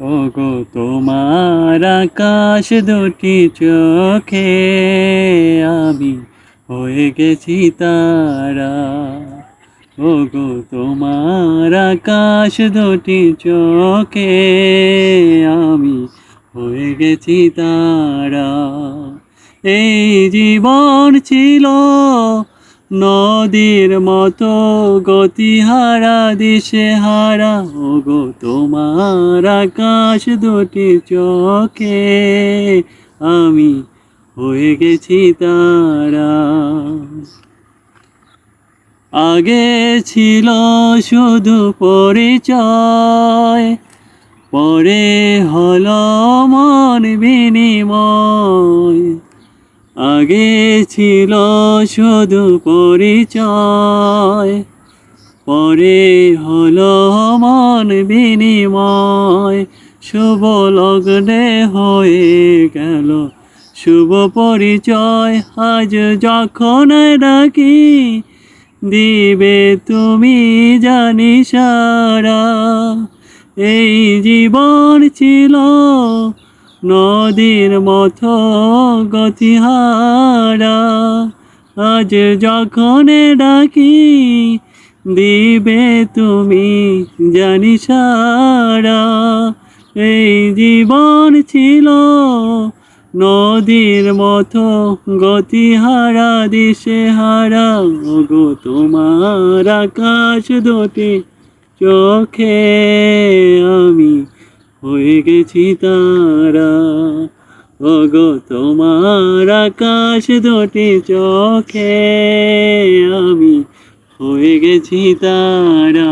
ওগো তোমার আকাশ দুটি চোখে আমি হয়ে গেছি তারা। ওগো তোমার আকাশ দুটি চোখে আমি হয়ে গেছি তারা। এই জীবন ছিল নদীর মতো গতিহারা দিশেহারা। ওগো তোমার আকাশ দুটি চোখে আমি হয়ে গেছি তারা। আগে ছিল শুধু পরিচয়, পরে হলো মন বিনিময়। আগে ছিল শুধু পরিচয়, পরে হলো মন বিনিময়। শুভ লগ্নে হয়ে গেল শুভ পরিচয়। আজ যখন ডাকি দিবে তুমি জানি সারা। এই জীবন ছিল নদীর মতো গতিহারা। আজ যখন ডাকি দিবে তুমি জানি সারা। এই জীবন ছিল নদীর মতো গতিহারা দিশেহারা। ওগো তোমার আকাশ দুটি চোখে আমি হয়ে গেছি তারা। ওগো তোমার আকাশ দুটি চোখে আমি হয়ে গেছি তারা।